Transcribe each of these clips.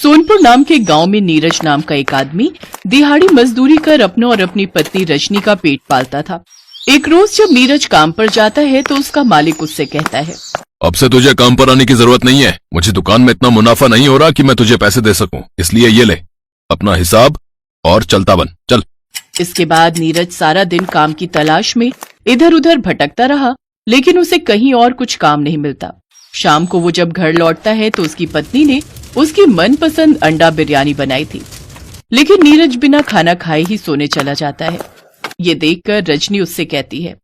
सोनपुर नाम के गांव में नीरज नाम का एक आदमी दिहाड़ी मजदूरी कर अपना और अपनी पत्नी रजनी का पेट पालता था। एक रोज जब नीरज काम पर जाता है तो उसका मालिक उससे कहता है, अब से तुझे काम पर आने की जरूरत नहीं है। मुझे दुकान में इतना मुनाफा नहीं हो रहा कि मैं तुझे पैसे दे सकूं, इसलिए ये ले अपना हिसाब और चलता बन, चल। इसके बाद नीरज सारा दिन काम की तलाश में इधर उधर भटकता रहा, लेकिन उसे कहीं और कुछ काम नहीं मिलता। शाम को वो जब घर लौटता है तो उसकी पत्नी ने उसकी मनपसंद अंडा बिरयानी बनाई थी, लेकिन नीरज बिना खाना खाए ही सोने चला जाता है। ये देखकर रजनी उससे कहती है,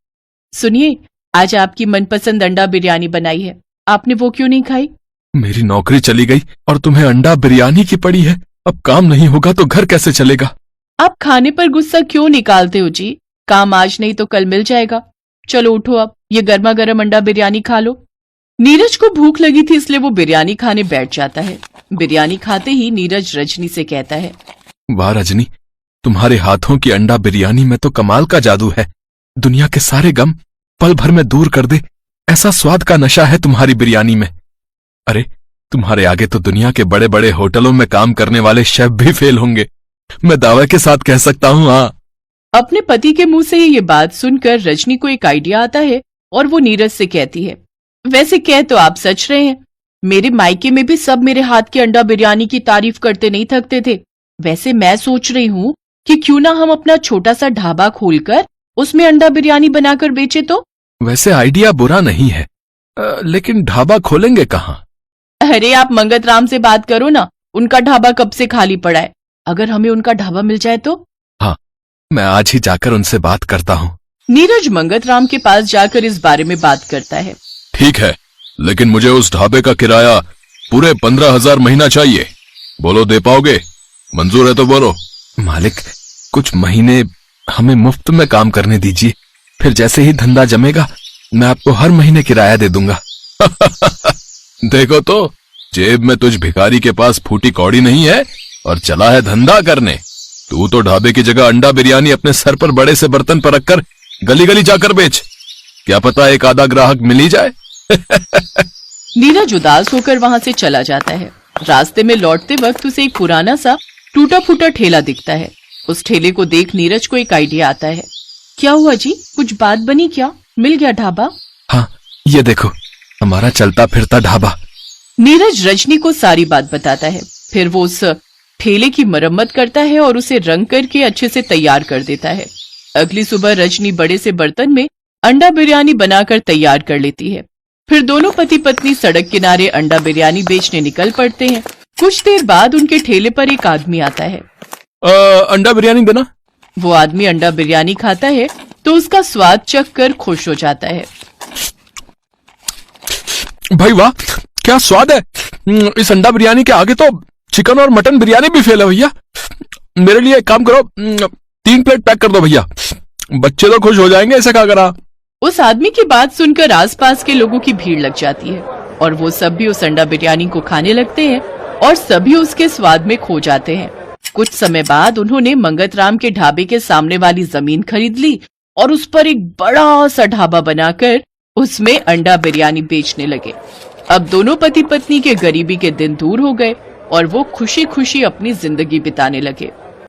सुनिए, आज आपकी मनपसंद अंडा बिरयानी बनाई है, आपने वो क्यों नहीं खाई? मेरी नौकरी चली गई और तुम्हें अंडा बिरयानी की पड़ी है। अब काम नहीं होगा तो घर कैसे चलेगा? आप खाने पर गुस्सा क्यों निकालते हो जी? काम आज नहीं तो कल मिल जाएगा। चलो उठो, अब ये गर्मा गर्म अंडा बिरयानी खा लो। नीरज को भूख लगी थी, इसलिए वो बिरयानी खाने बैठ जाता है। बिरयानी खाते ही नीरज रजनी से कहता है, वाह रजनी, तुम्हारे हाथों की अंडा बिरयानी में तो कमाल का जादू है। दुनिया के सारे गम पल भर में दूर कर दे, ऐसा स्वाद का नशा है तुम्हारी बिरयानी में। अरे तुम्हारे आगे तो दुनिया के बड़े बड़े होटलों में काम करने वाले शेफ भी फेल होंगे, मैं दावे के साथ कह सकता हूँ। हाँ। अपने पति के मुंह से ये बात सुनकर रजनी को एक आइडिया आता है और वो नीरज से कहती है, वैसे कह तो आप सच रहे हैं, मेरे मायके में भी सब मेरे हाथ की अंडा बिरयानी की तारीफ करते नहीं थकते थे। वैसे मैं सोच रही हूँ कि क्यों ना हम अपना छोटा सा ढाबा खोलकर उसमें अंडा बिरयानी बनाकर बेचे तो। वैसे आइडिया बुरा नहीं है, लेकिन ढाबा खोलेंगे कहाँ? अरे आप मंगत राम से बात करो ना, उनका ढाबा कब से खाली पड़ा है। अगर हमें उनका ढाबा मिल जाए तो? हाँ, मैं आज ही जाकर उनसे बात करता हूँ। नीरज मंगत राम के पास जाकर इस बारे में बात करता है। ठीक है, लेकिन मुझे उस ढाबे का किराया पूरे 15,000 महीना चाहिए। बोलो दे पाओगे? मंजूर है तो बोलो। मालिक, कुछ महीने हमें मुफ्त में काम करने दीजिए, फिर जैसे ही धंधा जमेगा मैं आपको हर महीने किराया दे दूंगा। देखो तो, जेब में तुझ भिखारी के पास फूटी कौड़ी नहीं है और चला है धंधा करने। तू तो ढाबे की जगह अंडा बिरयानी अपने सर पर बड़े से बर्तन पर रखकर गली गली जाकर बेच, क्या पता एक आधा ग्राहक मिल ही जाए। नीरज उदास होकर वहां से चला जाता है। रास्ते में लौटते वक्त उसे एक पुराना सा टूटा फूटा ठेला दिखता है। उस ठेले को देख नीरज को एक आइडिया आता है। क्या हुआ जी, कुछ बात बनी क्या? मिल गया ढाबा? हाँ, ये देखो हमारा चलता फिरता ढाबा। नीरज रजनी को सारी बात बताता है। फिर वो उस ठेले की मरम्मत करता है और उसे रंग करके अच्छे से तैयार कर देता है। अगली सुबह रजनी बड़े से बर्तन में अंडा बिरयानी बनाकर तैयार कर लेती है। फिर दोनों पति पत्नी सड़क किनारे अंडा बिरयानी बेचने निकल पड़ते हैं। कुछ देर बाद उनके ठेले पर एक आदमी आता है। अंडा बिरयानी देना। वो आदमी अंडा बिरयानी खाता है तो उसका स्वाद चख कर खुश हो जाता है। भाई वाह, क्या स्वाद है। इस अंडा बिरयानी के आगे तो चिकन और मटन बिरयानी भी फेल है भैया। मेरे लिए एक काम करो, 3 प्लेट पैक कर दो भैया, बच्चे तो खुश हो जाएंगे ऐसे खा कर। उस आदमी की बात सुनकर आसपास के लोगों की भीड़ लग जाती है और वो सब भी उस अंडा बिरयानी को खाने लगते हैं और सभी उसके स्वाद में खो जाते हैं। कुछ समय बाद उन्होंने मंगत राम के ढाबे के सामने वाली जमीन खरीद ली और उस पर एक बड़ा सा ढाबा बनाकर उसमें अंडा बिरयानी बेचने लगे। अब दोनों पति पत्नी के गरीबी के दिन दूर हो गए और वो खुशी खुशी अपनी जिंदगी बिताने लगे।